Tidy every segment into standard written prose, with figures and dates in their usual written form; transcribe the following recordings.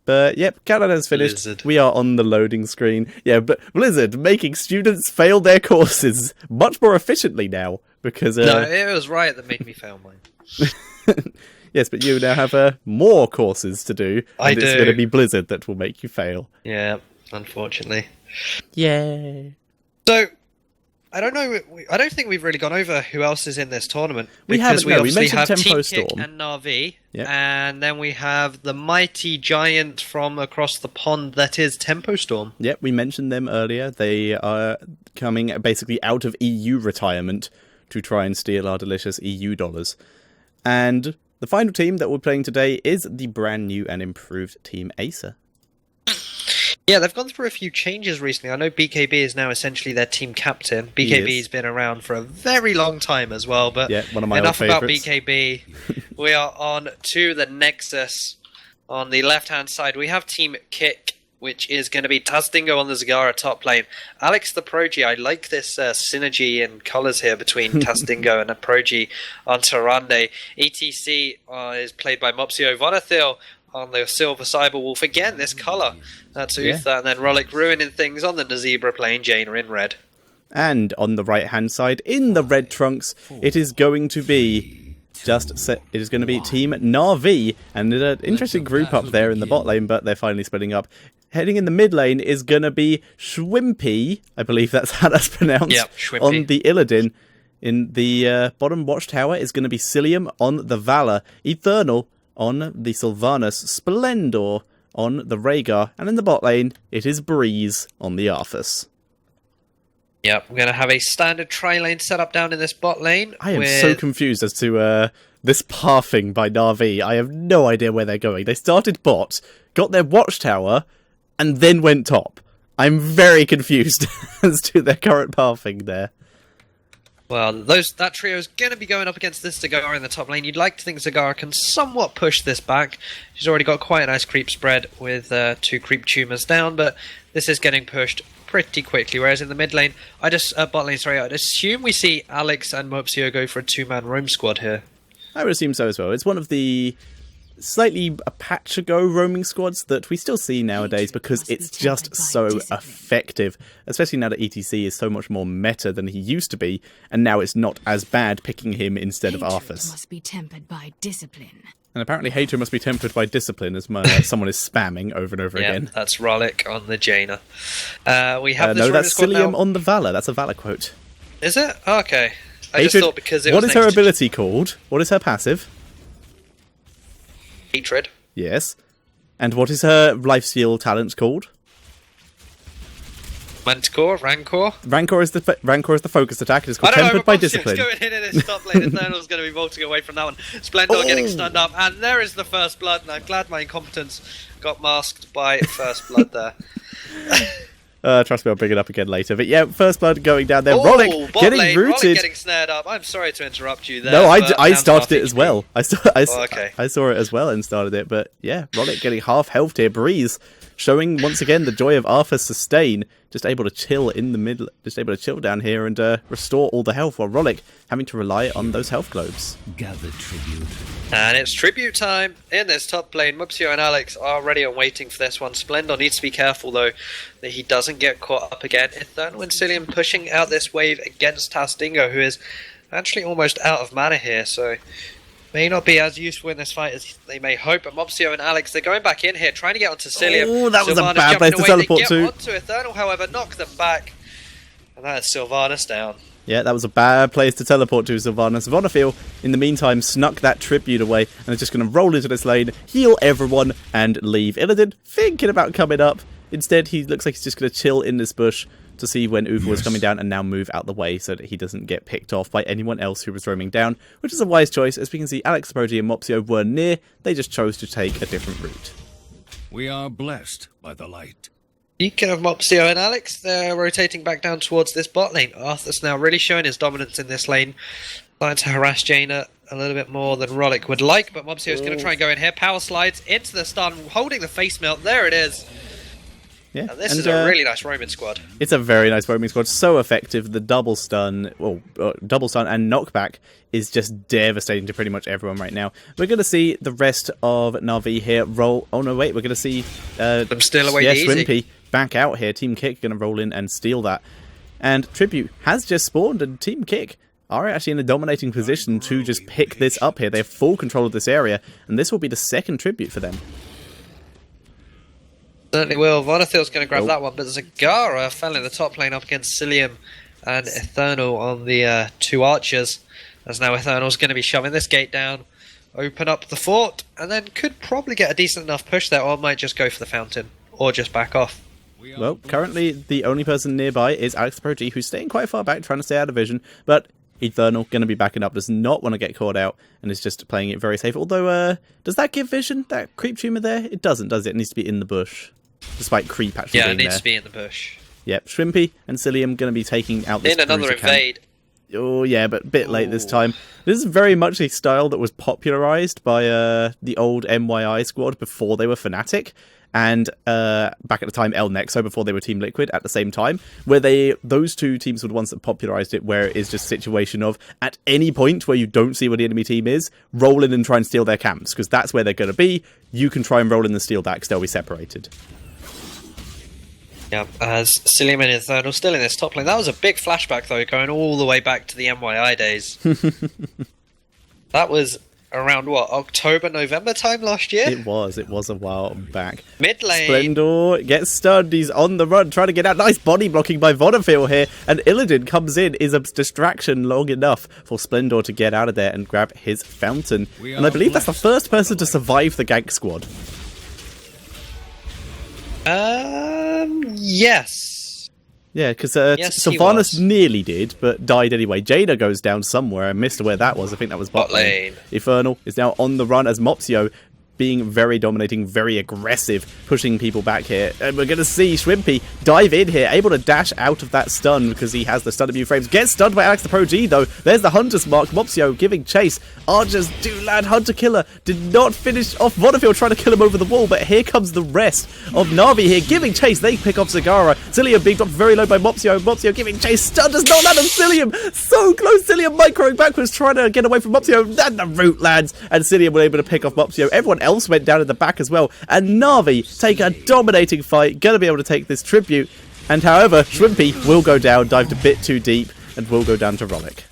But yep, countdown has finished. Blizzard. We are on the loading screen. Yeah, but Blizzard making students fail their courses much more efficiently now because No, it was Riot that made me fail mine. yes, but you now have more courses to do. And it's going to be Blizzard that will make you fail. Yeah, unfortunately. Yay! So, I don't know. I don't think we've really gone over who else is in this tournament. We haven't. We No, obviously mentioned have Tempo Team Storm Kick and Na'Vi, Yep. and then we have the mighty giant from across the pond that is Tempo Storm. Yep, we mentioned them earlier. They are coming basically out of EU retirement to try and steal our delicious EU dollars. And the final team that we're playing today is the brand new and improved Team Acer. Yeah, they've gone through a few changes recently. I know BKB is now essentially their team captain. BKB's been around for a very long time as well, but yeah, one of my enough old about favourites. BKB. We are on to the Nexus. On the left-hand side, we have Team Kick, which is going to be Tazdingo on the Zagara top lane. Alex the Progi, I like this synergy and colours here between Tazdingo and a Progi on Tyrande. ETC is played by Mopsio Vonathil on the Silver Cyberwolf. Again, this colour. That's Uther, and then Rollick ruining things on the Zebra plane, Jaina in red. And on the right-hand side, in the red trunks, it is going to be it is going to be Team Na'Vi, and there's an interesting group up there in the bot lane, but they're finally splitting up. Heading in the mid lane is going to be Schwimpy, I believe that's how that's pronounced, Yep, Schwimpy. on the Illidan. In the bottom watchtower is going to be Cilium on the Valor, Eternal on the Sylvanas, Splendor on the Rhaegar, and in the bot lane, it is Breeze on the Arthas. Yep, we're going to have a standard tri-lane setup down in this bot lane. I am so confused as to this pathing by Na'Vi. I have no idea where they're going. They started bot, got their watchtower, and then went top. I'm very confused as to their current pathing there. Well, that trio is going to be going up against this Zagara in the top lane. You'd like to think Zagara can somewhat push this back. She's already got quite a nice creep spread with 2 creep tumors down, but this is getting pushed pretty quickly. Whereas in the mid lane, I'd assume we see Alex and Mopsio go for a 2-man roam squad here. I would assume so as well. It's one of the slightly a patch ago roaming squads that we still see nowadays because it's just so effective, especially now that ETC is so much more meta than he used to be, and now it's not as bad picking him instead of Arthas. Must be tempered by discipline. And apparently hatred must be tempered by discipline, as someone is spamming over and over again. That's Rollick on the Jaina. We have this no, that's squad Cilium now. on the Valor. That's a Valor quote. Is it? Oh, okay. I Hatred, just thought because it what was is her next to ability called? What is her passive? Hatred. Yes. And what is her life steal talent called? Manticore, Rancor. Rancor is the focus attack. It is I called don't know, tempered but by Mopsio's discipline. going in this top lane. Eternal's going to be vaulting away from that one. Splendor getting stunned up, and there is the first blood. And I'm glad my incompetence got masked by first blood there. Trust me, I'll bring it up again later. But yeah, first blood going down there. Oh, Rollick bot getting lane, rooted. Rollick getting snared up. I'm sorry to interrupt you there. No, but I down to started half it as HP. well. I saw it as well and started it. But yeah, Rollick getting half health here. Breeze showing once again the joy of Arthur's sustain. Just able to chill in the middle. Just able to chill down here and restore all the health, while Rollick having to rely on those health globes. Gather tribute. And it's tribute time in this top lane. Mopsio and Alex are ready and waiting for this one. Splendor needs to be careful, though, that he doesn't get caught up again. Eternal and Cillian pushing out this wave against Tastingo, who is actually almost out of mana here, so may not be as useful in this fight as they may hope. But Mopsio and Alex, they're going back in here, trying to get onto Cillian. Oh, that was a Sylvanas bad place to jumping away. teleport They to. get onto Eternal, however, knock them back. And that is Sylvanas down. Yeah, that was a bad place to teleport to Sylvanas. Vonafil, in the meantime, snuck that tribute away and is just going to roll into this lane, heal everyone, and leave. Illidan thinking about coming up. Instead, he looks like he's just going to chill in this bush to see when Uva was coming down and now move out the way so that he doesn't get picked off by anyone else who was roaming down, which is a wise choice. As we can see, Alex, Prodi, and Mopsio were near. They just chose to take a different route. We are blessed by the light. Speaking of Mopsio and Alex, they're rotating back down towards this bot lane. Arthur's now really showing his dominance in this lane. Trying to harass Jaina a little bit more than Rollick would like, but Mopsio's going to try and go in here. Power slides into the stun, holding the face melt. There it is. Yeah, And this is a really nice Roman squad. It's a very nice roaming squad. So effective. The double stun, double stun and knockback is just devastating to pretty much everyone right now. We're going to see the rest of Na'Vi here roll. Oh no, wait, we're going to see Them steal away yeah, the Shrimpy easy. back out here. Team Kick going to roll in and steal that. And Tribute has just spawned, and Team Kick are actually in a dominating position to just pick this up here. They have full control of this area, and this will be the second Tribute for them. Certainly will. Vonethil's going to grab that one, but Zagara fell in the top lane up against Cilium and Eternal on the 2 archers. As now Eternal's going to be shoving this gate down, open up the fort, and then could probably get a decent enough push there, or might just go for the fountain, or just back off. Well, currently the only person nearby is Alex the Pro G, who's staying quite far back, trying to stay out of vision, but Eternal going to be backing up, does not want to get caught out, and is just playing it very safe. Although, does that give vision, that creep tumor there? It doesn't, does it? It needs to be in the bush. Despite creep actually being there. Yeah, it needs to be in the bush. Yep, Shrimpy and Cilium going to be taking out this In another Bruiser camp. invade. Oh yeah, but a bit late this time. This is very much a style that was popularized by the old MYI squad before they were Fnatic, and back at the time El Nexo before they were Team Liquid at the same time, where those two teams were the ones that popularized it, where it is just a situation of at any point where you don't see where the enemy team is, roll in and try and steal their camps, because that's where they're going to be. You can try and roll in and steal that because they'll be separated. Yeah, as Cilium and Eternal still in this top lane. That was a big flashback, though, going all the way back to the MYI days. That was around, what, October, November time last year? It was a while back. Mid lane. Splendor gets stunned, he's on the run, trying to get out. Nice body blocking by Vonderfield here, and Illidan comes in, is a distraction long enough for Splendor to get out of there and grab his fountain. And I believe that's the first person to survive the gank squad. Yes. Yeah, because Yes, he Sylvanas was. nearly did, but died anyway. Jaina goes down somewhere. I missed where that was. I think that was bot lane. Infernal is now on the run as Mopsio being very dominating, very aggressive, pushing people back here. And we're going to see Shrimpy dive in here, able to dash out of that stun because he has the stun of frames. Gets stunned by Alex the Pro G, though. There's the Hunter's Mark. Mopsio giving chase. Archers do land. Hunter Killer did not finish off Vonderfield trying to kill him over the wall, but here comes the rest of Na'Vi here giving chase. They pick off Zagara. Cillium being dropped very low by Mopsio. Mopsio giving chase. Stun does not land on Cillium. So close. Cillium microing backwards, trying to get away from Mopsio. And the root lands, and Cillium were able to pick off Mopsio. Everyone else went down in the back as well, and Na'Vi take a dominating fight, gonna be able to take this tribute, and however, Shrimpy will go down, dived a bit too deep, and will go down to Rollick.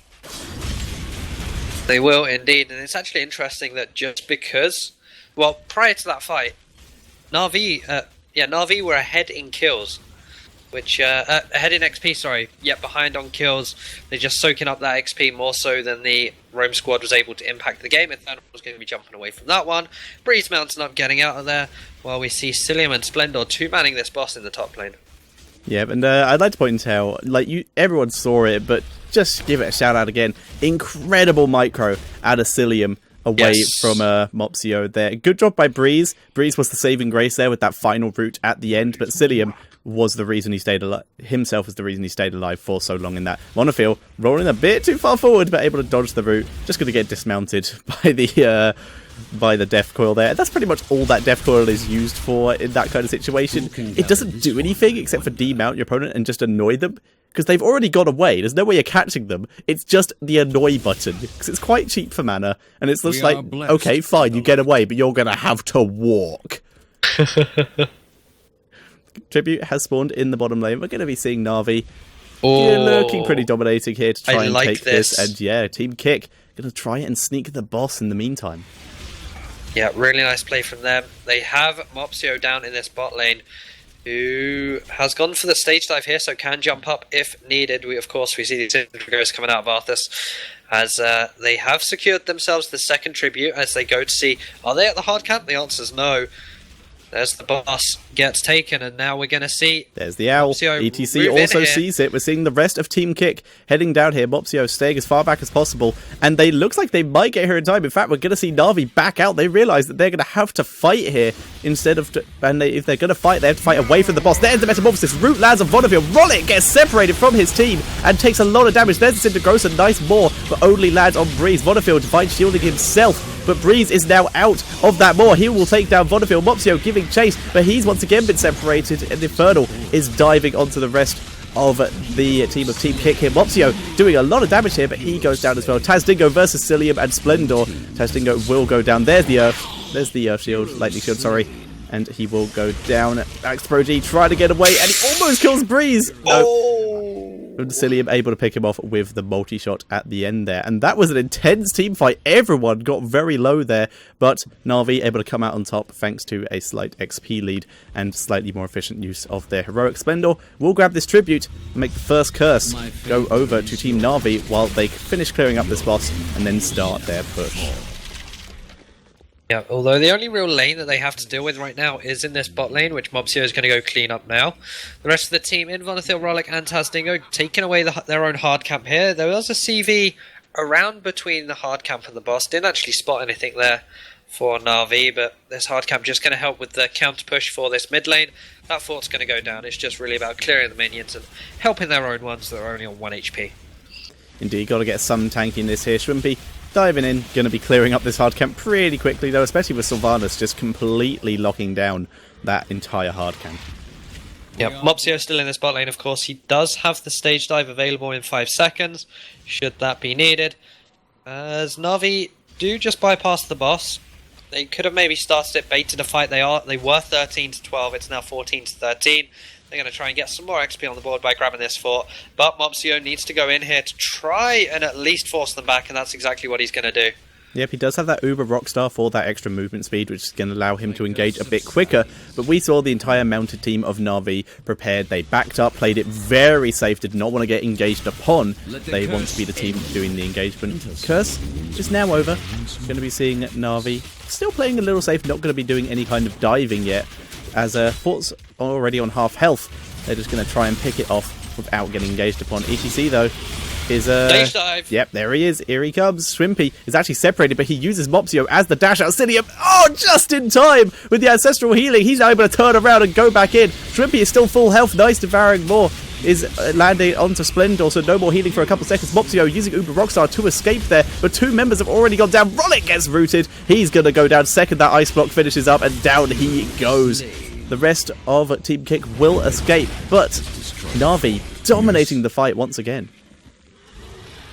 They will indeed, and it's actually interesting that just because, well, prior to that fight, Na'Vi were ahead in kills, which, ahead in XP, sorry, yet behind on kills. They're just soaking up that XP more so than the Rome squad was able to impact the game. Eternal was going to be jumping away from that one. Breeze Mountain up getting out of there, while we see Cilium and Splendor two-manning this boss in the top lane. Yeah, and I'd like to point out, like, everyone saw it, but just give it a shout out again. Incredible micro out of Cilium away from Mopsio there. Good job by Breeze. Breeze was the saving grace there with that final route at the end, but Cilium was the reason he stayed alive. Himself was the reason he stayed alive for so long in that. Monofil rolling a bit too far forward, but able to dodge the route. Just going to get dismounted by the death coil there. That's pretty much all that death coil is used for in that kind of situation. It doesn't do anything except for demount your opponent and just annoy them, because they've already got away. There's no way you're catching them. It's just the annoy button, because it's quite cheap for mana, and it's just like, okay, fine, you get away, but you're going to have to walk. Tribute has spawned in the bottom lane. We're going to be seeing Na'Vi looking pretty dominating here to try and take this. And yeah, Team Kick going to try and sneak the boss in the meantime. Yeah, really nice play from them. They have Mopsio down in this bot lane, who has gone for the stage dive here, so can jump up if needed. We see these Intrigos coming out of Arthas, as they have secured themselves the second tribute as they go to see, are they at the hard camp? The answer is no. There's the boss, gets taken, and now we're going to see... There's the owl. ETC also sees it. We're seeing the rest of Team Kick heading down here. Mopsio staying as far back as possible, and they looks like they might get here in time. In fact, we're going to see Na'Vi back out. They realise that they're going to have to fight here instead of... if they're going to fight, they have to fight away from the boss. There's the Metamorphosis. Root lands on Vonderfield. Rollick gets separated from his team and takes a lot of damage. There's the Syndergrosa. Nice more, but only lands on Breeze. Vonderfield divine shielding himself. but Breeze is now out of that more. He will take down Vonderfield. Mopsio giving chase, but he's once again been separated, and Infernal is diving onto the rest of the team of Team Kick here. Mopsio doing a lot of damage here, but he goes down as well. Tazdingo versus Cilium and Splendor. Tazdingo will go down. There's the Earth shield, lightning shield, sorry. And he will go down. Max Pro G trying to get away, and he almost kills Breeze. Cilium able to pick him off with the multi-shot at the end there. And that was an intense team fight. Everyone got very low there, but Na'Vi able to come out on top thanks to a slight XP lead and slightly more efficient use of their heroic Splendor. We'll grab this tribute and make the first curse go over to Team Na'Vi while they finish clearing up this boss and then start their push. Yeah, although the only real lane that they have to deal with right now is in this bot lane, which Mopsio is going to go clean up now. The rest of the team, Invitational, Rollick and Tazdingo, taking away their own hard camp here. There was a CV around between the hard camp and the boss. Didn't actually spot anything there for Na'Vi, but this hard camp just going to help with the counter push for this mid lane. That fort's going to go down. It's just really about clearing the minions and helping their own ones that are only on 1 HP. Indeed, got to get some tankiness here. Shrimpy diving in, going to be clearing up this hard camp pretty quickly though, especially with Sylvanas just completely locking down that entire hard camp. Yep, Mopsio still in this bot lane, of course. He does have the stage dive available in 5 seconds, should that be needed. As Na'Vi do just bypass the boss. They could have maybe started it, baited a fight. They were 13 to 12, it's now 14 to 13. They're going to try and get some more XP on the board by grabbing this fort. But Mopsio needs to go in here to try and at least force them back, and that's exactly what he's going to do. Yep, he does have that Uber Rockstar for that extra movement speed, which is going to allow him to engage a bit quicker. But we saw the entire mounted team of Na'Vi prepared. They backed up, played it very safe, did not want to get engaged upon. They want to be the team doing the engagement. Curse is now over. Going to be seeing Na'Vi still playing a little safe, not going to be doing any kind of diving yet. As Fort's already on half health, they're just going to try and pick it off without getting engaged upon. ETC, though, is... Stage dive! Yep, there he is. Here he comes. Shrimpy is actually separated, but he uses Mopsio as the dash out. Cilium, just in time with the Ancestral Healing. He's now able to turn around and go back in. Shrimpy is still full health. Nice, devouring more. Is landing onto Splendor, so no more healing for a couple seconds. Mopsio using Uber Rockstar to escape there, but 2 members have already gone down. Rollick gets rooted. He's going to go down second. That ice block finishes up, and down he goes. The rest of Team Kick will escape, but Na'Vi dominating the fight once again.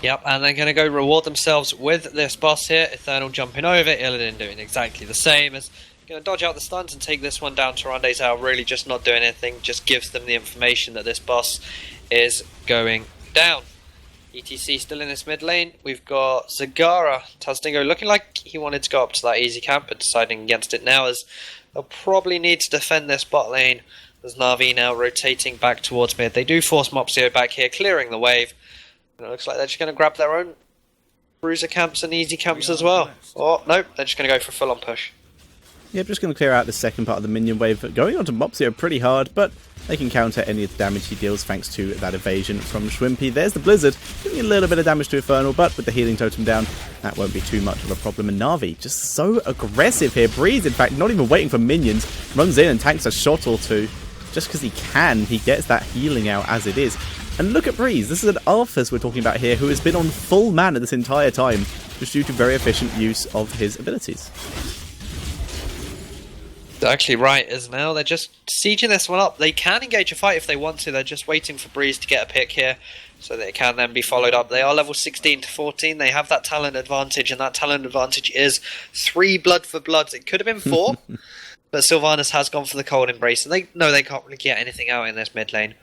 Yep, and they're going to go reward themselves with this boss here. Eternal jumping over, Illidan doing exactly the same. As going to dodge out the stuns and take this one down. Tyrande's out, really just not doing anything. Just gives them the information that this boss is going down. ETC still in this mid lane. We've got Zagara. Tazdingo looking like he wanted to go up to that easy camp, but deciding against it now as they'll probably need to defend this bot lane. There's Na'Vi now rotating back towards mid. They do force Mopsio back here, clearing the wave. And it looks like they're just going to grab their own bruiser camps and easy camps as well. Oh, no, they're just going to go for a full-on push. Yep, just going to clear out the second part of the minion wave. Going on to Mopsio pretty hard, but they can counter any of the damage he deals thanks to that evasion from Shrimpy. There's the Blizzard, giving a little bit of damage to Infernal, but with the healing totem down, that won't be too much of a problem. And Na'Vi, just so aggressive here. Breeze, in fact, not even waiting for minions, runs in and tanks a shot or two. Just because he can, he gets that healing out as it is. And look at Breeze, this is an Arthas we're talking about here, who has been on full mana this entire time, just due to very efficient use of his abilities. Actually right, as now they're just sieging this one up. They can engage a fight if they want to. They're just waiting for Breeze to get a pick here so that it can then be followed up. They are level 16 to 14. They have that talent advantage, and that talent advantage is 3 blood for bloods. It could have been 4, but Sylvanas has gone for the cold embrace, and they know they can't really get anything out in this mid lane.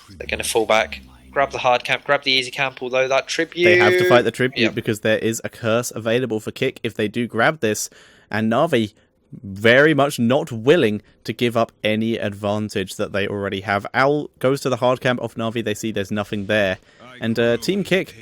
They're going to fall back, grab the hard camp, grab the easy camp, although that tribute... They have to fight the tribute because there is a curse available for Kick if they do grab this, and Na'Vi very much not willing to give up any advantage that they already have. Owl goes to the hard camp of Na'Vi. They see there's nothing there. And Team Kick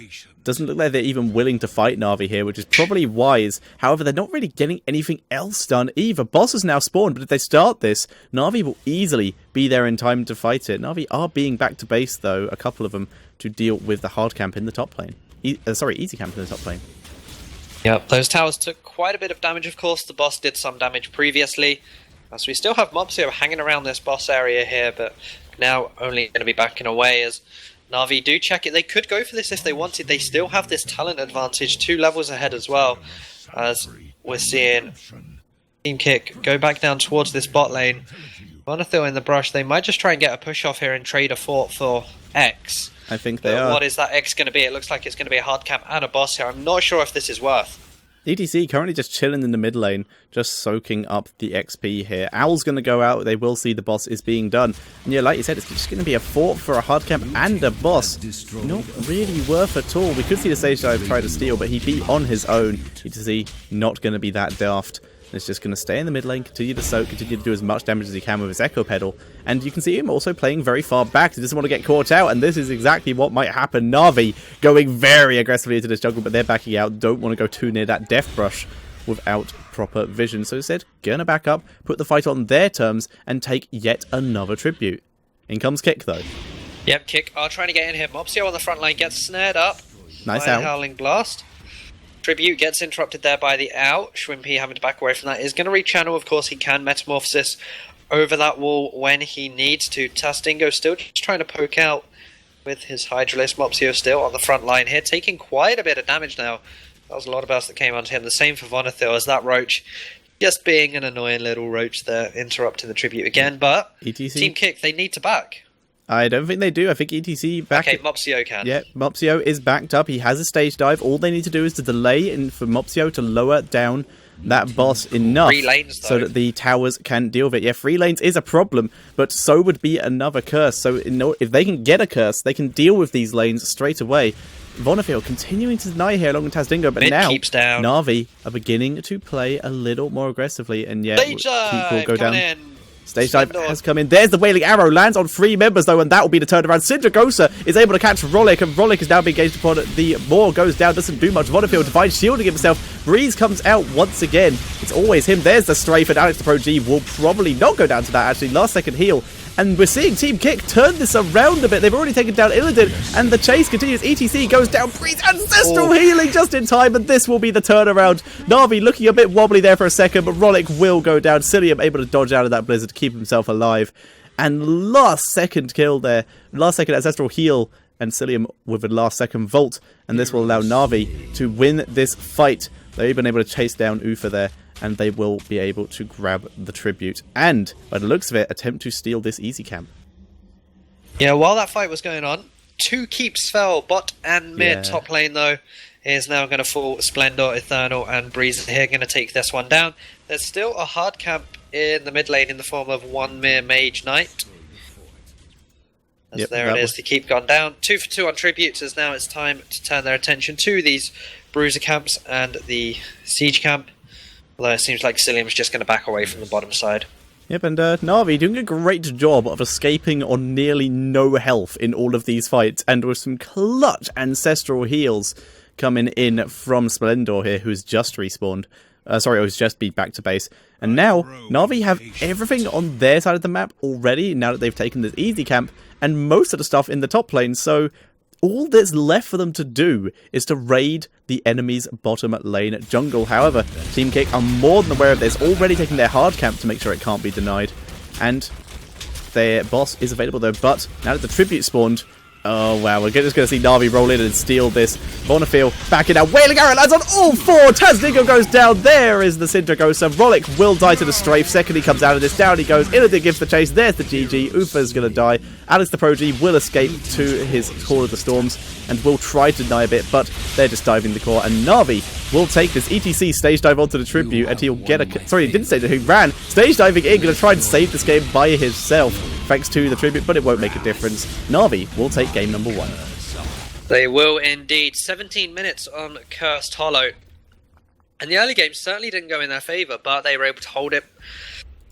doesn't look like they're even willing to fight Na'Vi here, which is probably wise. However, they're not really getting anything else done either. Boss has now spawned, but if they start this, Na'Vi will easily be there in time to fight it. Na'Vi are being back to base, though, a couple of them, to deal with the hard camp in the top lane. Easy camp in the top lane. Yep, those towers took quite a bit of damage, of course. The boss did some damage previously. So we still have Mopsio hanging around this boss area here, but now only going to be backing away as Na'Vi do check it. They could go for this if they wanted. They still have this talent advantage 2 levels ahead as well. as we're seeing Team Kick go back down towards this bot lane. Vonethil in the brush. They might just try and get a push off here and trade a fort for X. I think they are. What is that X going to be? It looks like it's going to be a hard camp and a boss here. I'm not sure if this is worth. ETC currently just chilling in the mid lane, just soaking up the XP here. Owl's going to go out. They will see the boss is being done. And yeah, like you said, it's just going to be a fort for a hard camp and a boss. Not really worth at all. We could see the stage dive try to steal, but he beat on his own. ETC not going to be that daft. It's just going to stay in the mid lane, continue to soak, continue to do as much damage as he can with his Echo Pedal. And you can see him also playing very far back. He doesn't want to get caught out, and this is exactly what might happen. Na'Vi going very aggressively into this jungle, but they're backing out. Don't want to go too near that Death Brush without proper vision. So instead, gonna back up, put the fight on their terms, and take yet another tribute. In comes Kick, though. Yep, Kick are trying to get in here. Mopsio on the front line gets snared up. Nice by a out. Howling Blast. Tribute gets interrupted there by the Owl. Shrimpy having to back away from that. Is going to rechannel, of course. He can Metamorphosis over that wall when he needs to. Tastingo still just trying to poke out with his Hydralisk. Mopsio still on the front line here, taking quite a bit of damage now. That was a lot of burst that came onto him. The same for Vonethil as that Roach just being an annoying little Roach there, interrupting the Tribute again. But ETC. Team Kick, they need to back. I don't think they do. I think ETC back. Okay, Mopsio can. Yeah, Mopsio is backed up. He has a stage dive. All they need to do is to delay for Mopsio to lower down that boss enough 3 lanes, though, so that the towers can deal with it. Yeah, 3 lanes is a problem, but so would be another curse. So if they can get a curse, they can deal with these lanes straight away. Vonethil continuing to deny here along with Tasdingo, but Mid now keeps down. Na'Vi are beginning to play a little more aggressively, and yeah, Stage dive will go down. coming in. Stage dive Splendor. has come in. There's the Wailing Arrow. Lands on 3 members, though, and that will be the turnaround. Syndragosa is able to catch Rollick, and Rollick is now being engaged upon. The Maw goes down, doesn't do much. Vonnefield Divine shielding himself. Breeze comes out once again. It's always him. There's the strafe, and Alex the Pro G will probably not go down to that, actually. Last second heal. And we're seeing Team Kick turn this around a bit. They've already taken down Illidan, and the chase continues. ETC goes down. Breeze Ancestral healing just in time, and this will be the turnaround. Na'Vi looking a bit wobbly there for a second, but Rollick will go down. Cillium able to dodge out of that blizzard to keep himself alive. And last second kill there. Last second Ancestral heal, and Cillium with a last second Volt. And this will allow Na'Vi to win this fight. They've been able to chase down Ufa there, and they will be able to grab the tribute. And, by the looks of it, attempt to steal this easy camp. Yeah, while that fight was going on, 2 keeps fell. Bot and mid. Yeah. Top lane, though, is now going to fall. Splendor, Eternal, and Breeze here going to take this one down. There's still a hard camp in the mid lane in the form of 1 mere Mage Knight. As there it is. The keep gone down. 2 for 2 on tributes, as now it's time to turn their attention to these Bruiser camps and the Siege camp. Although it seems like Cillium's just going to back away from the bottom side. Yep, and Na'Vi doing a great job of escaping on nearly no health in all of these fights, and with some clutch ancestral heals coming in from Splendor here, who's just respawned. Who's just beat back to base. And now, Na'Vi have everything on their side of the map already, now that they've taken this easy camp, and most of the stuff in the top lane, so all that's left for them to do is to raid the enemy's bottom lane jungle. However, Team Kick are more than aware of this, already taking their hard camp to make sure it can't be denied. And their boss is available though, but now that the tribute spawned, oh wow, we're just going to see Na'Vi roll in and steal this. Vonnefield backing out. Wailing Arrow lands on all 4. Tasdingo goes down. There is the Syndragosa. Rollick will die to the strafe. Second he comes out of this. Down he goes. Illidan gives the chase. There's the GG. Ufa's going to die. Alex the Pro G will escape to his Core of the Storms and will try to deny a bit, but they're just diving the core. And Na'Vi will take this ETC stage dive onto the tribute, and he'll get a... Sorry, he didn't say that. He ran. Stage diving in, going to try and save this game by himself, thanks to the tribute, but it won't make a difference. Na'Vi will take game number 1. They will indeed. 17 minutes on Cursed Hollow. And the early game certainly didn't go in their favour, but they were able to hold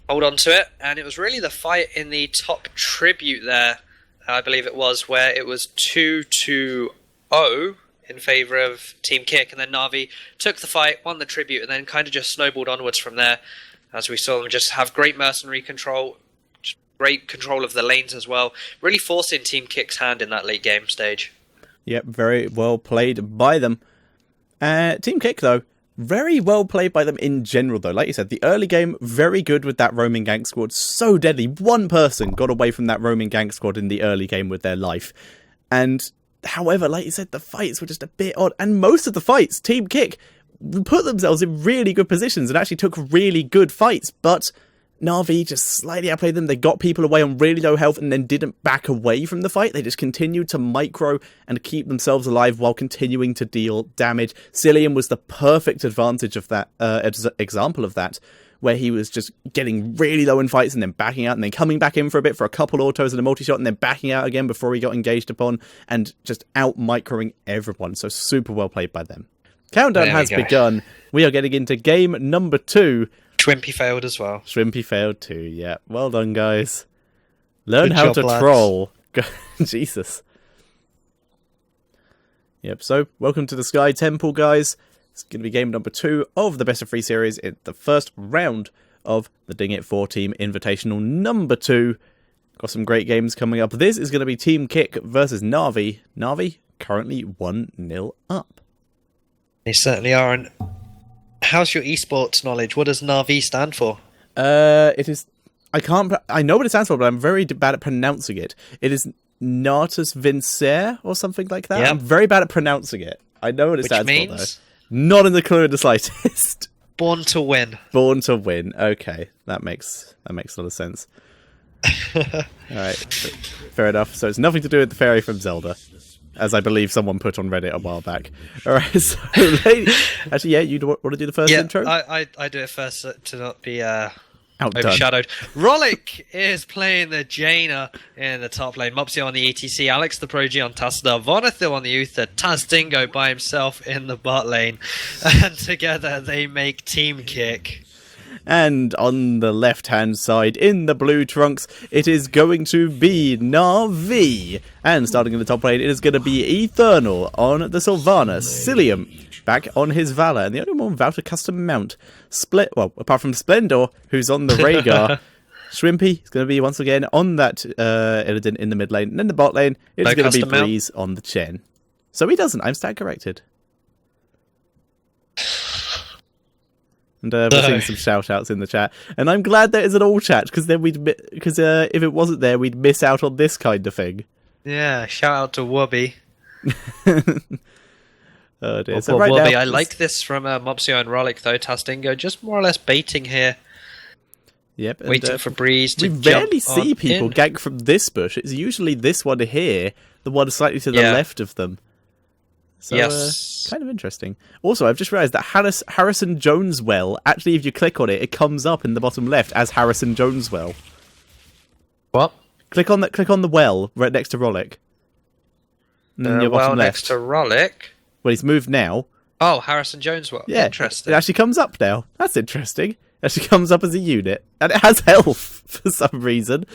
on to it. And it was really the fight in the top tribute there, I believe it was, where it was 2-2-0 in favour of Team Kick. And then Na'Vi took the fight, won the tribute, and then kind of just snowballed onwards from there, as we saw them just have great mercenary control, great control of the lanes as well, really forcing Team Kick's hand in that late game stage. Yep, very well played by them. Team Kick, though, very well played by them in general, though. Like you said, the early game, very good with that roaming gank squad. So deadly. One person got away from that roaming gank squad in the early game with their life. And, however, like you said, the fights were just a bit odd. And most of the fights, Team Kick put themselves in really good positions and actually took really good fights, but Na'Vi just slightly outplayed them. They got people away on really low health and then didn't back away from the fight. They just continued to micro and keep themselves alive while continuing to deal damage. Cillian was the perfect advantage of that, example of that, where he was just getting really low in fights and then backing out and then coming back in for a bit for a couple autos and a multi-shot and then backing out again before he got engaged upon and just out-microing everyone. So super well played by them. Countdown has begun. We are getting into game number 2. Shrimpy failed as well. Shrimpy failed too, yeah. Well done, guys. Learn Good how job, to lads. troll. Jesus. Yep, so welcome to the Sky Temple, guys. It's going to be game number 2 of the Best of 3 series. It's the first round of the Dingit 4-team Invitational number 2. Got some great games coming up. This is going to be Team Kick versus Na'Vi. Na'Vi currently 1-0 up. They certainly are. And how's your esports knowledge? What does Na'Vi stand for? It is... I know what it stands for, but I'm very bad at pronouncing it. It is Natus Vincer or something like that. Yep. I'm very bad at pronouncing it. I know what it Which stands means? for, though. Not in the clue in the slightest. Born to win. Born to win. Okay, that makes a lot of sense. Alright, fair enough. So it's nothing to do with the fairy from Zelda, as I believe someone put on Reddit a while back. Alright, so actually, yeah, you want to do the first intro? I do it first to not be Outdone. overshadowed. Rollick is playing the Jaina in the top lane. Mopsio on the ETC, Alex the Prodigy on Tassadar, Vonathil on the Uther, Taz Dingo by himself in the bot lane. And together they make Team Kick. And on the left-hand side, in the blue trunks, it is going to be Na'Vi. And starting in the top lane, it is going to be Eternal on the Sylvanas. Cillium back on his Valor, and the only one without a custom mount. Well, apart from Splendor, who's on the Rhaegar. Shrimpy is going to be once again on that Illidan in the mid lane. And in the bot lane, it's going to be Breeze on the Chen. So he doesn't. I'm stat corrected. And we're seeing some shout-outs in the chat. And I'm glad there is an all chat, because then if it wasn't there, we'd miss out on this kind of thing. Yeah, shout out to Wubby. Oh dear. So right now, I like this from Mopsio and Rollick, though. Tastingo just more or less baiting here. Yep. And, waiting for Breeze to we jump rarely see people in. gank from this bush. It's usually this one here, the one slightly to the left of them. So, yes. Kind of interesting. Also, I've just realised that Harrison Joneswell, actually, if you click on it, it comes up in the bottom left as Harrison Joneswell. What? Click on the well right next to Rollick. Your bottom well, left. next to Rollick. Well, he's moved now. Oh, Harrison Joneswell. Yeah, Interesting. It actually comes up now. That's interesting. It actually comes up as a unit. And it has health for some reason.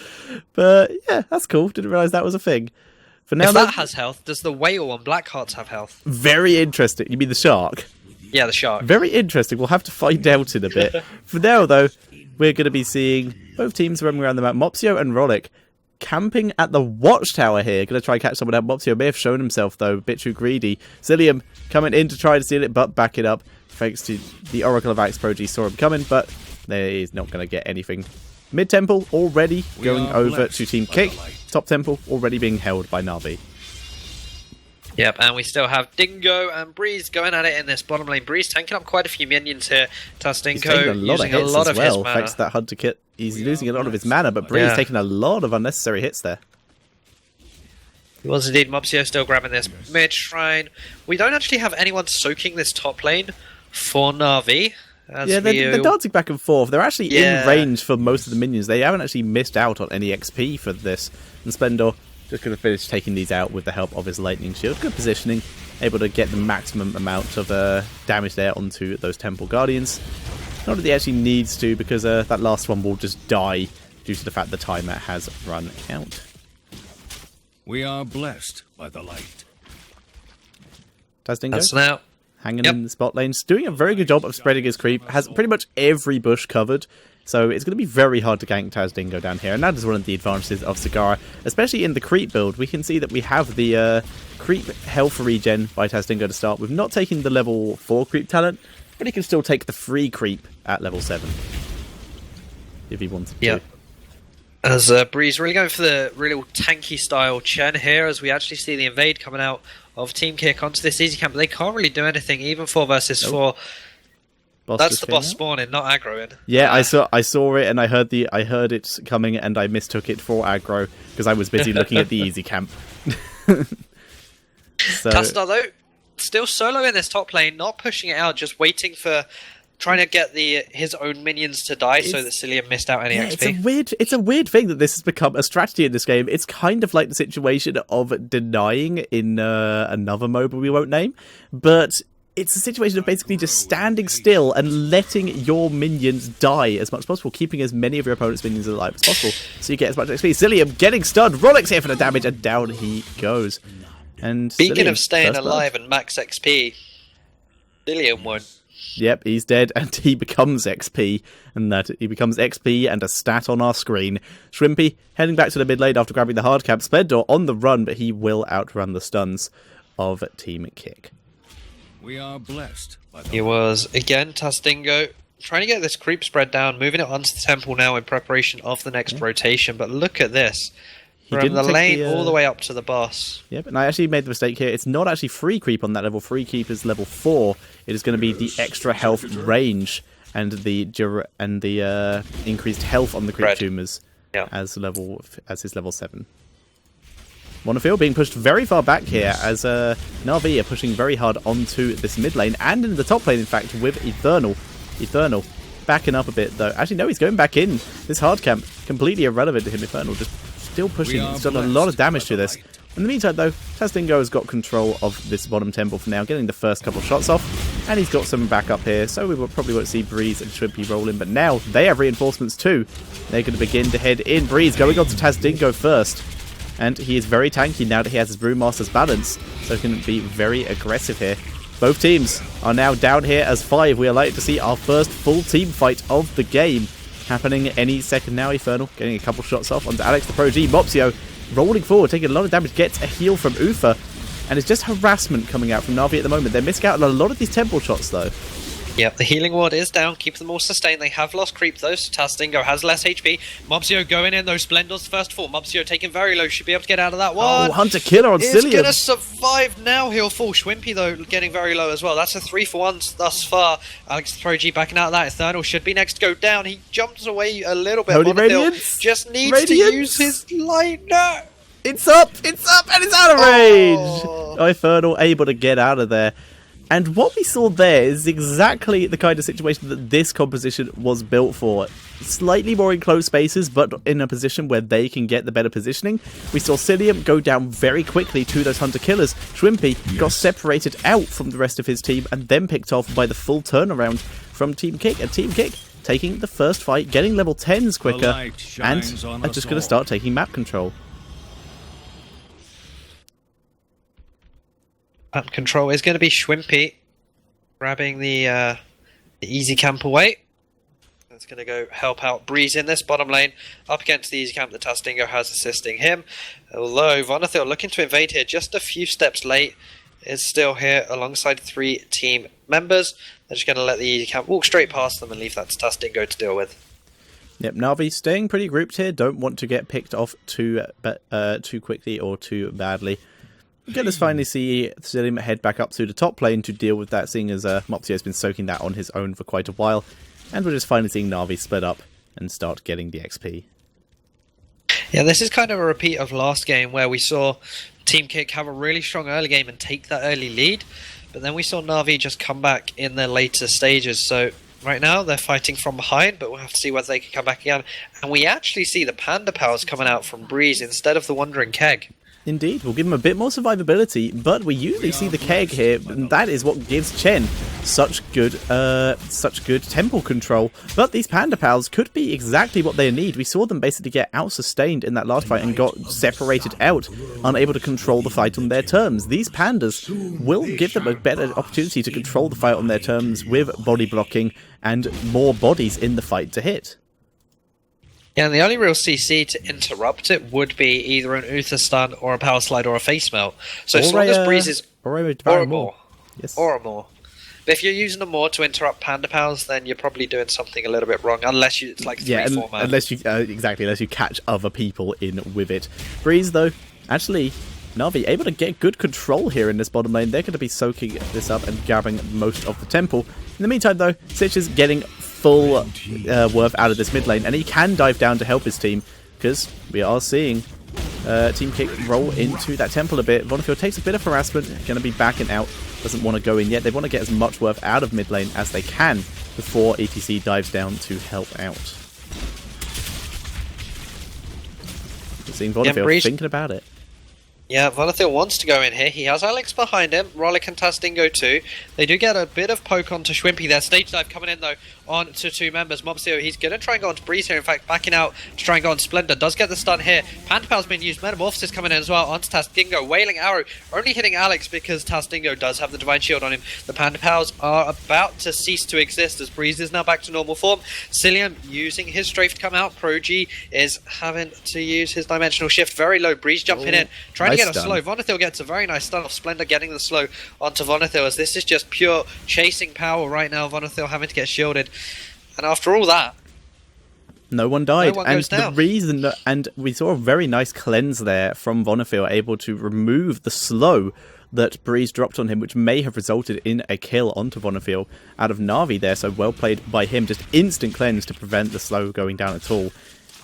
But yeah, that's cool. Didn't realise that was a thing. For now, if that has health, does the whale on Blackhearts have health? Very interesting. You mean the shark? Yeah, the shark. Very interesting. We'll have to find out in a bit. For now, though, we're going to be seeing both teams roaming around the map. Mopsio and Rollick camping at the watchtower here. Going to try and catch someone out. Mopsio may have shown himself, though, a bit too greedy. Cillium coming in to try to steal it, but back it up. Thanks to the Oracle of Axe Prodigy saw him coming, but he's not going to get anything. Mid-temple already going over to Team Kick. Top temple already being held by Na'Vi. Yep, and we still have Dingo and Breeze going at it in this bottom lane. Breeze tanking up quite a few minions here. He's taking Tastinko using a lot of his mana. Thanks to that Hunter kit. He's losing a lot of his mana, but Breeze taking a lot of unnecessary hits there. He was indeed. Mopsio still grabbing this mid shrine. We don't actually have anyone soaking this top lane for Na'Vi. They're dancing back and forth. They're actually in range for most of the minions. They haven't actually missed out on any XP for this. And Splendor just going to finish taking these out with the help of his Lightning Shield. Good positioning. Able to get the maximum amount of damage there onto those Temple Guardians. Not that he actually needs to, because that last one will just die due to the fact the timer has run out. We are blessed by the light. Tastingo? That's now. Hanging in the spot lanes, doing a very good job of spreading his creep, has pretty much every bush covered, so it's going to be very hard to gank Taz Dingo down here, and that is one of the advantages of Sagara, especially in the creep build. We can see that we have the creep health regen by Taz Dingo to start. We've not taken the level 4 creep talent, but he can still take the free creep at level 7, if he wanted to. As Breeze really going for the real tanky style Chen here, as we actually see the invade coming out of Team Kick onto this easy camp. They can't really do anything, even 4 versus 4. Boss That's just the came boss out. spawning, not aggroing. Yeah, I saw it, and I heard it coming, and I mistook it for aggro because I was busy looking at the easy camp. So Tastar, though, still solo in this top lane, not pushing it out, just waiting for trying to get his own minions to die so that Cillian missed out any XP. it's a weird thing that this has become a strategy in this game. It's kind of like the situation of denying in another MOBA we won't name, but it's a situation of basically just standing still and letting your minions die as much as possible, keeping as many of your opponent's minions alive as possible, so you get as much XP. Cillian getting stunned, Rolix here for the damage, and down he goes. And Speaking Cillian, of staying first blood. alive and max XP, Cillian won. Yep, he's dead, and he becomes XP, and that he becomes XP and a stat on our screen. Shrimpy heading back to the mid lane after grabbing the hard cap. Splendor on the run, but he will outrun the stuns of Team Kick. We are blessed by the He was, again, Tastingo, trying to get this creep spread down, moving it onto the temple now in preparation of the next rotation. But look at this. From didn't the take lane the, all the way up to the boss. Yep, and I actually made the mistake here. It's not actually free creep on that level. Free creep is level 4. It is going to be the extra health range and the increased health on the creep Red. tumors Yeah. as his level 7. Wonderfield being pushed very far back here as Na'Vi are pushing very hard onto this mid lane and in the top lane, in fact, with Eternal. Eternal backing up a bit, though. Actually, no, he's going back in. This hard camp, completely irrelevant to him. Eternal just still pushing. He's done a lot of damage to this. In the meantime, though, Tastingo has got control of this bottom temple for now, getting the first couple of shots off, and he's got some backup here, so we probably won't see Breeze and Shrimpy roll in, but now they have reinforcements too. They're going to begin to head in. Breeze going on to Tastingo first. And he is very tanky now that he has his Brewmaster's balance, so he can be very aggressive here. Both teams are now down here as 5. We are likely to see our first full team fight of the game happening any second now. Infernal getting a couple shots off onto Alex the Pro G. Mopsio rolling forward, taking a lot of damage, gets a heal from Ufa. And it's just harassment coming out from Na'Vi at the moment. They're missing out on a lot of these temple shots, though. Yep, the healing ward is down, keep them all sustained. They have lost creep though, so Tastingo has less HP. Mopsio going in, those Splendors first fall. Mopsio taking very low, should be able to get out of that one. Oh, Hunter Killer on Is Cillian. going to survive now, he'll fall. Shwimpy though, getting very low as well. That's a 3-for-1 thus far. Alex the Pro G backing out of that. Eternal should be next to go down. He jumps away a little bit. Holy Bonadil Radiance. just needs Radiance. to use his light. No! It's up, and it's out of range! Oh. Infernal able to get out of there. And what we saw there is exactly the kind of situation that this composition was built for. Slightly more enclosed spaces, but in a position where they can get the better positioning. We saw Cillian go down very quickly to those Hunter Killers. Shrimpy got separated out from the rest of his team and then picked off by the full turnaround from Team Kick. And Team Kick taking the first fight, getting level 10s quicker, and are just going to start taking map control. Map control is going to be Shwimpy grabbing the easy camp away. That's going to go help out Breeze in this bottom lane up against the easy camp that Tastingo has assisting him. Although Vonathil looking to invade here just a few steps late, is still here alongside 3 team members. They're just going to let the easy camp walk straight past them and leave that to Tastingo to deal with. Yep, Na'Vi staying pretty grouped here. Don't want to get picked off too quickly or too badly. Let us finally see Cillian head back up to the top lane to deal with that, seeing as Mopsio has been soaking that on his own for quite a while. And we're just finally seeing Na'Vi split up and start getting the XP. Yeah, this is kind of a repeat of last game where we saw Team Kick have a really strong early game and take that early lead. But then we saw Na'Vi just come back in their later stages. So right now they're fighting from behind, but we'll have to see whether they can come back again. And we actually see the Panda Powers coming out from Breeze instead of the Wandering Keg. Indeed, we'll give him a bit more survivability, but we usually see the keg here, and that is what gives Chen such good temple control. But these Panda Pals could be exactly what they need. We saw them basically get out-sustained in that last fight and got separated out, unable to control the fight on their terms. These Pandas will give them a better opportunity to control the fight on their terms with body blocking and more bodies in the fight to hit. Yeah, and the only real CC to interrupt it would be either an Uther stun or a power slide or a face melt. So as long as Breeze is or a Maw. Yes. Or a Maw. But if you're using a Maw to interrupt Panda Pals, then you're probably doing something a little bit wrong, unless it's like 3-4 man. Unless you catch other people in with it. Breeze though, actually Na'Vi able to get good control here in this bottom lane. They're going to be soaking this up and grabbing most of the temple. In the meantime, though, Sitch is getting full worth out of this mid lane, and he can dive down to help his team, because we are seeing Team Kick roll into that temple a bit. Vonnefield takes a bit of harassment, going to be backing out, doesn't want to go in yet. They want to get as much worth out of mid lane as they can before ETC dives down to help out. We're seeing Vonnefield thinking about it. Yeah, Vonnefield wants to go in here. He has Alex behind him. Rollick and Tastingo too. They do get a bit of poke onto Schwimpy there. Stage dive coming in though on to two members. Mobseo, he's going to try and go on to Breeze here. In fact, backing out to try and go on Splendor. Does get the stun here. Pantapal's been used. Metamorphosis coming in as well onto Tastingo. Wailing Arrow only hitting Alex because Tastingo does have the Divine Shield on him. The Pantapals are about to cease to exist as Breeze is now back to normal form. Cillian using his strafe to come out. Pro-G is having to use his Dimensional Shift very low. Breeze jumping in. Trying to get a slow. Vonnefield gets a very nice stun off Splendor getting the slow onto Vonnefield, as this is just pure chasing power right now. Vonnefield having to get shielded. And after all that, no one died. No one and goes down. The reason that, and we saw a very nice cleanse there from Vonnefield, able to remove the slow that Breeze dropped on him, which may have resulted in a kill onto Vonnefield out of Na'Vi there. So well played by him. Just instant cleanse to prevent the slow going down at all.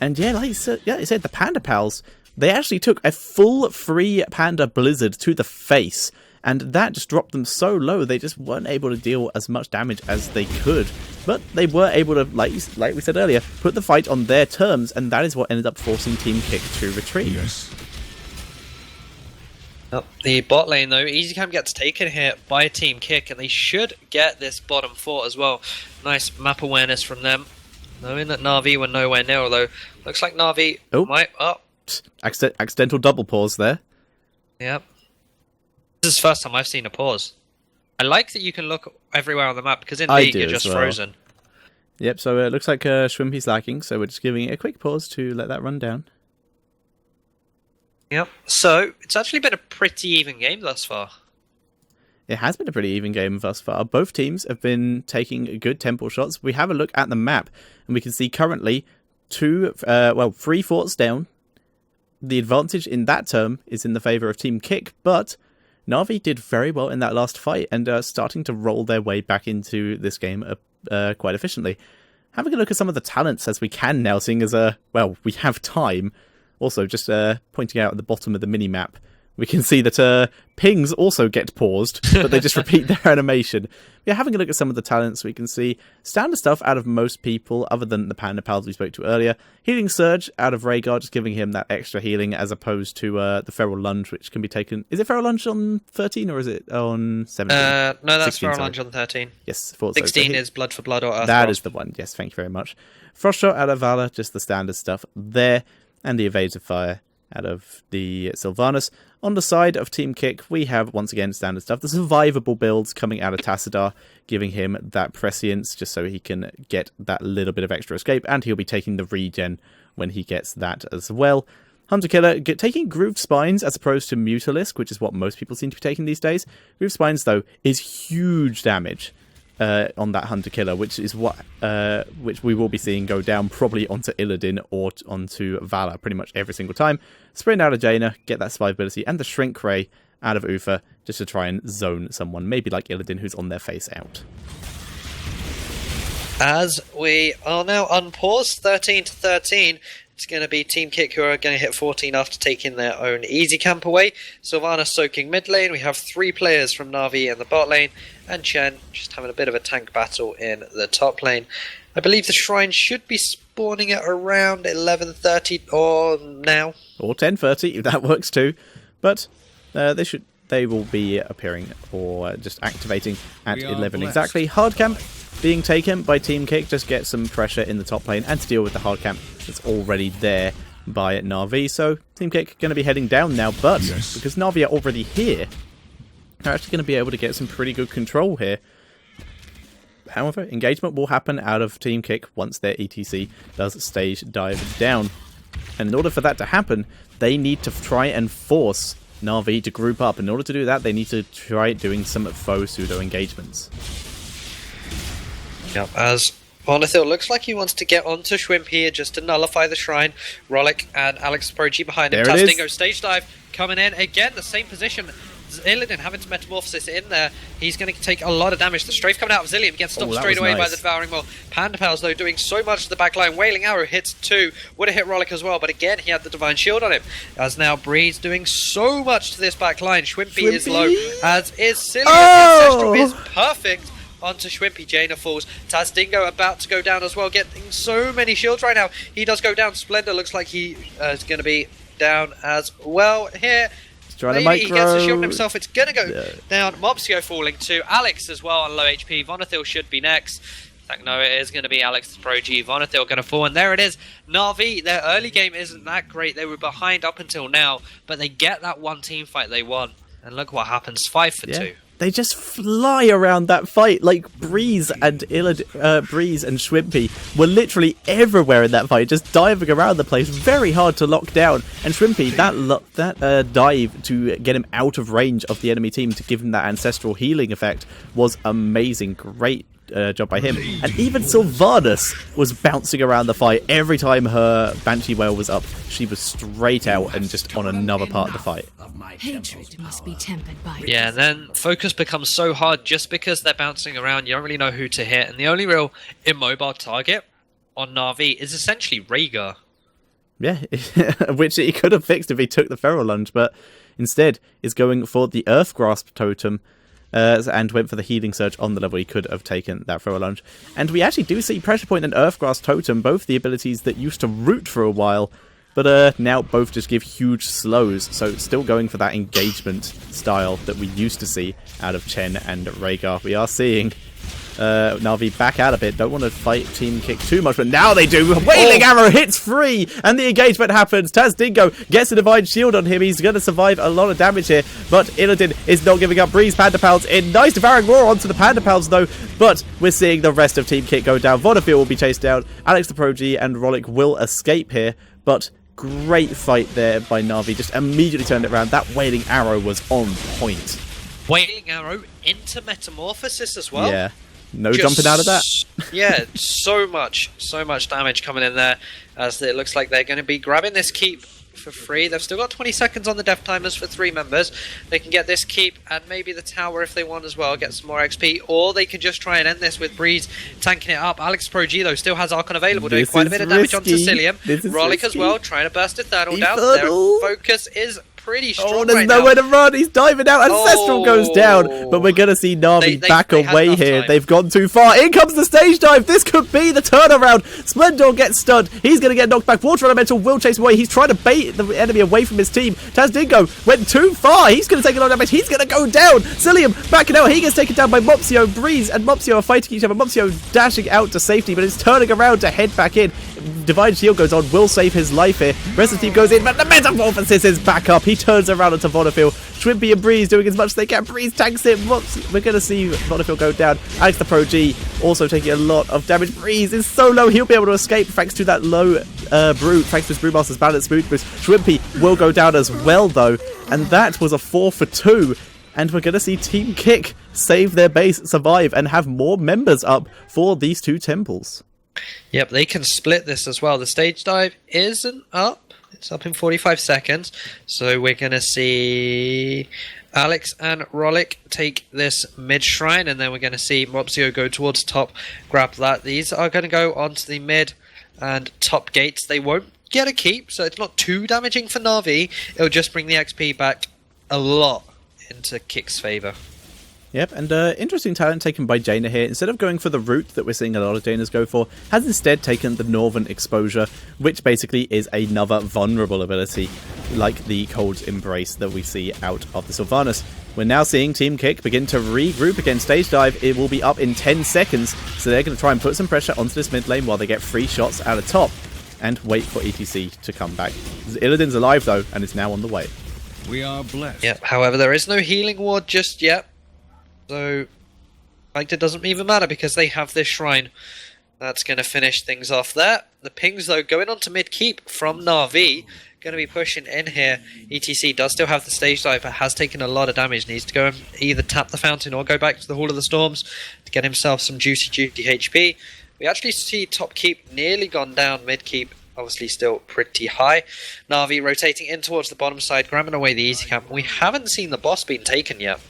And yeah, like you said, the Panda Pals, they actually took a full free Panda Blizzard to the face, and that just dropped them so low they just weren't able to deal as much damage as they could. But they were able to, like we said earlier, put the fight on their terms, and that is what ended up forcing Team Kick to retreat. Yes. The bot lane though, EasyCam gets taken here by Team Kick, and they should get this bottom fort as well. Nice map awareness from them, knowing that Na'Vi were nowhere near, although looks like Na'Vi might... Accidental double pause there. Yep. This is the first time I've seen a pause. I like that you can look everywhere on the map, because in League you're just frozen. Yep, so it looks like Schwimpy's lacking, so we're just giving it a quick pause to let that run down. Yep, so it's actually been a pretty even game thus far. It has been a pretty even game thus far. Both teams have been taking good temple shots. We have a look at the map, and we can see currently 3 forts down. The advantage in that term is in the favour of Team Kick, but Na'Vi did very well in that last fight and are starting to roll their way back into this game quite efficiently. Having a look at some of the talents as we can now, seeing as, we have time. Also, just pointing out at the bottom of the mini-map, we can see that pings also get paused, but they just repeat their animation. Yeah, having a look at some of the talents, we can see standard stuff out of most people, other than the Panda Pals we spoke to earlier. Healing Surge out of Rhaegar, just giving him that extra healing, as opposed to the Feral Lunge, which can be taken... Is it Feral Lunge on 13, or is it on 17? No, that's 16, Feral sorry. Lunge on 13. Yes, thought 16 so. is Blood for Blood or Earth That Frost. is the one, yes, thank you very much. Frost Shot out of Vala, just the standard stuff there, and the Evasive Fire out of the Sylvanas. On the side of Team Kick, we have, once again, standard stuff. The survivable builds coming out of Tassadar, giving him that prescience, just so he can get that little bit of extra escape, and he'll be taking the regen when he gets that as well. Hunter Killer taking Grooved Spines as opposed to Mutalisk, which is what most people seem to be taking these days. Grooved Spines, though, is huge damage on that Hunter Killer, which is what which we will be seeing go down probably onto Illidan or onto Vala pretty much every single time. Sprint out of Jaina, get that survivability, and the Shrink Ray out of Ufa just to try and zone someone, maybe like Illidan, who's on their face out. As We are now unpaused, 13-13. It's going to be Team Kick who are going to hit 14 after taking their own easy camp away. Sylvanas soaking mid lane. We have 3 players from Na'Vi in the bot lane, and Chen just having a bit of a tank battle in the top lane. I believe the shrine should be spawning at around 11:30 or now. Or 10:30, if that works too. But they will be appearing or just activating at 11 exactly. Hard camp being taken by Team Kick, just get some pressure in the top lane and to deal with the hard camp that's already there by Na'Vi. So Team Kick going to be heading down now, but because Na'Vi are already here, they're actually going to be able to get some pretty good control here. However, engagement will happen out of Team Kick once their ETC does stage dive down. And in order for that to happen, they need to try and force Na'Vi to group up. In order to do that, they need to try doing some faux pseudo engagements. Yep, as Vonethil looks like he wants to get onto Schwimp here just to nullify the shrine. Rollick and Alex Proji behind him. There it is. Tastingo stage dive coming in again, the same position. Illidan having to metamorphosis in there. He's going to take a lot of damage. The strafe coming out of Zillium gets stopped that straight was away by nice. the Devouring Maw. Panda Pals though doing so much to the back line. Wailing Arrow hits 2. Would have hit Rollick as well, but again he had the Divine Shield on him. As now Breeze doing so much to this back line. Schwimpy is low, as is Cillian. Oh! Ancestral is perfect onto Schwimpy. Jaina falls. Tastingo about to go down as well, getting so many shields right now. He does go down. Splendor looks like he is going to be down as well here. Maybe he gets a shield on himself. It's going to go down. Mopsio falling to Alex as well on low HP. Vonethil should be next. No, it is going to be Alex the Pro G. Vonethil going to fall, and there it is. Na'Vi, their early game isn't that great. They were behind up until now, but they get that one team fight they won. And look what happens, 5 for 2. They just fly around that fight. Like Breeze and Breeze and Schwimpy were literally everywhere in that fight, just diving around the place. Very hard to lock down. And Schwimpy, that dive to get him out of range of the enemy team to give him that ancestral healing effect was amazing. Great job by him. And even Sylvanas was bouncing around the fight. Every time her Banshee Whale was up, she was straight out and just on another part of the fight. Hatred must be tempered by Yeah, and then focus becomes so hard just because they're bouncing around. You don't really know who to hit, and the only real immobile target on Na'Vi is essentially Rhaegar. Yeah, which he could have fixed if he took the Feral Lunge, but instead is going for the Earth Grasp Totem and went for the Healing Surge on the level. He could have taken that Feral Lunge. And we actually do see Pressure Point and Earth Grasp Totem, both the abilities that used to root for a while, but now both just give huge slows, so still going for that engagement style that we used to see out of Chen and Rhaegar. We are seeing Na'Vi back out a bit, don't want to fight Team Kick too much, but now they do. Wailing Arrow hits free, and the engagement happens. Tastingo gets a Divine Shield on him. He's going to survive a lot of damage here, but Illidan is not giving up. Breeze Panda Pals in. Nice Devouring Roar onto the Panda Pals though, but we're seeing the rest of Team Kick go down. Vonnefield will be chased down. Alex the Pro G and Rollick will escape here, but great fight there by Na'Vi. Just immediately turned it around. That Wailing Arrow was on point. Wailing Arrow into Metamorphosis as well. Yeah. No jumping out of that. Yeah, so much damage coming in there, as it looks like they're going to be grabbing this keep for free. They've still got 20 seconds on the death timers for 3 members. They can get this keep and maybe the tower if they want as well, get some more XP, or they can just try and end this with Breeze tanking it up. Alex Pro G though still has Arc unavailable, doing quite a bit of damage onto Cillium. Rollick as well, trying to burst Eternal down. Their focus is pretty strong there's right nowhere now. to run. He's diving out. Ancestral goes down. But we're going to see Na'Vi back away here. Time. They've gone too far. In comes the stage dive. This could be the turnaround. Splendor gets stunned. He's going to get knocked back. Water Elemental will chase away. He's trying to bait the enemy away from his team. Tasdingo went too far. He's going to take a lot of damage. He's going to go down. Cillium backing out. He gets taken down by Mopsio. Breeze and Mopsio are fighting each other. Mopsio dashing out to safety, but is turning around to head back in. Divine Shield goes on, will save his life here. Rest of the team goes in, but the Metamorphosis is back up. He turns around onto Vonnefield. Schwimpy and Breeze doing as much as they can. Breeze tanks him. We're going to see Vonnefield go down. Alex the Pro G also taking a lot of damage. Breeze is so low, he'll be able to escape thanks to that low Brew, thanks to his Brewmaster's Balance Smooth Boost. Schwimpy will go down as well though, and that was a 4 for 2. And we're going to see Team Kick save their base, survive, and have more members up for these two temples. Yep, they can split this as well. The stage dive isn't up. It's up in 45 seconds. So we're going to see Alex and Rollick take this mid shrine, and then we're going to see Mopsio go towards top, grab that. These are going to go onto the mid and top gates. They won't get a keep, so it's not too damaging for Na'Vi. It'll just bring the XP back a lot into Kick's favour. Yep, and interesting talent taken by Jaina here. Instead of going for the route that we're seeing a lot of Jainas go for, has instead taken the Northern Exposure, which basically is another vulnerable ability, like the Cold Embrace that we see out of the Sylvanas. We're now seeing Team Kick begin to regroup against Stage Dive. It will be up in 10 seconds, so they're going to try and put some pressure onto this mid lane while they get free shots out of top, and wait for ETC to come back. Illidan's alive though, and is now on the way. We are blessed. Yep, however, there is no healing ward just yet. So, like, it doesn't even matter because they have this shrine. That's going to finish things off there. The pings, though, going on to mid-keep from Na'Vi. Going to be pushing in here. ETC does still have the stage dive, but has taken a lot of damage. Needs to go and either tap the fountain or go back to the Hall of the Storms to get himself some juicy HP. We actually see top keep nearly gone down, mid keep obviously still pretty high. Na'Vi rotating in towards the bottom side, grabbing away the easy camp. We haven't seen the boss being taken yet.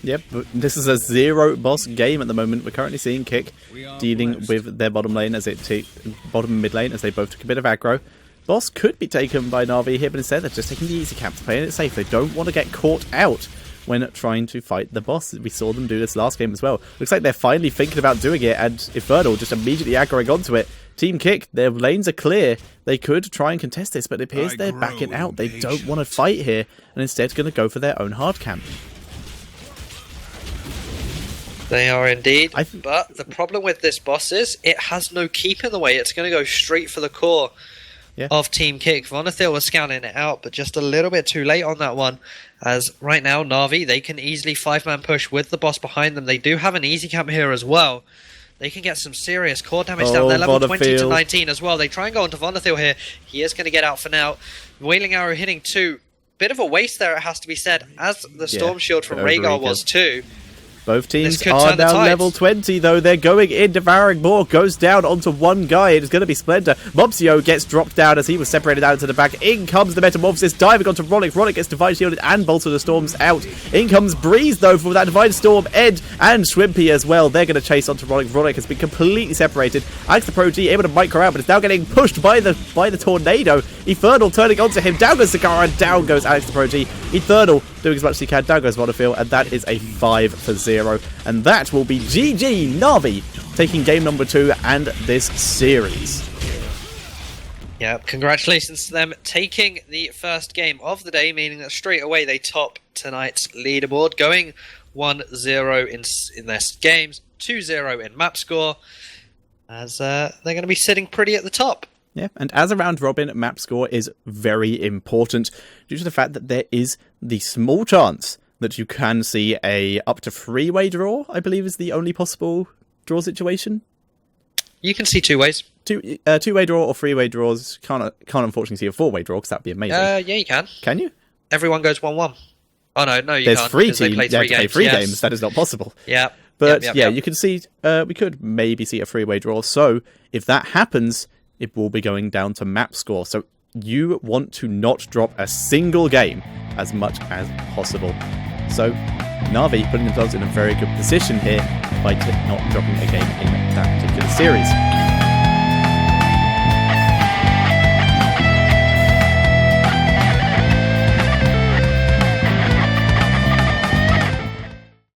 Yep, but this is a 0 boss game at the moment. We're currently seeing Kick dealing with their bottom lane bottom and mid lane as they both took a bit of aggro. Boss could be taken by Na'Vi here, but instead they're just taking the easy camp, playing it safe. They don't want to get caught out when trying to fight the boss. We saw them do this last game as well. Looks like they're finally thinking about doing it, and Infernal just immediately aggroing onto it. Team Kick, their lanes are clear. They could try and contest this, but it appears they're backing out. They don't want to fight here, and instead going to go for their own hard camp. They are indeed, but the problem with this boss is it has no keep in the way. It's going to go straight for the core of Team Kick. Vonethil was scanning it out, but just a little bit too late on that one, as right now Na'Vi, they can easily 5-man push with the boss behind them. They do have an easy camp here as well. They can get some serious core damage down. They're level 20 to 19 as well. They try and go onto Vonethil here. He is going to get out for now. Wailing Arrow hitting 2. Bit of a waste there, it has to be said, as the Storm Shield from Rhaegar was too. Both teams are now level 20, though. They're going in. Devouring Maw goes down onto one guy. It is going to be Splendor. Mobsio gets dropped down as he was separated out to the back. In comes the Metamorphosis, diving onto Rollick. Rollick gets Divine Shielded and Bolt of the Storms out. In comes Breeze, though, for that Divine Storm. Ed and Swimpy as well. They're going to chase onto Rollick. Rollick has been completely separated. Alex the Pro G able to micro out, but it's now getting pushed by the Tornado. Infernal turning onto him. Down goes Sakara, and down goes Alex the Pro G. Infernal doing as much as he can. Down goes Vonderfield, and that is a 5-0. And that will be GG Na'Vi taking game number 2 and this series. Yeah, congratulations to them taking the first game of the day, meaning that straight away they top tonight's leaderboard, going 1-0 in their games, 2-0 in map score, as they're going to be sitting pretty at the top. Yeah, and as a round robin, map score is very important due to the fact that there is the small chance that you can see a up to 3-way draw, I believe is the only possible draw situation. You can see 2 ways. 2-way draw or 3-way draws. Can't unfortunately see a 4-way draw because that'd be amazing. Yeah, you can. Can you? Everyone goes 1-1. Oh no, you There's can't. There's 3 teams. They play 3 games. Play 3 games. That is not possible. Yeah. But you can see. We could maybe see a 3-way draw. So if that happens, it will be going down to map score. So you want to not drop a single game as much as possible. So Na'Vi putting themselves in a very good position here by not dropping a game in that particular series.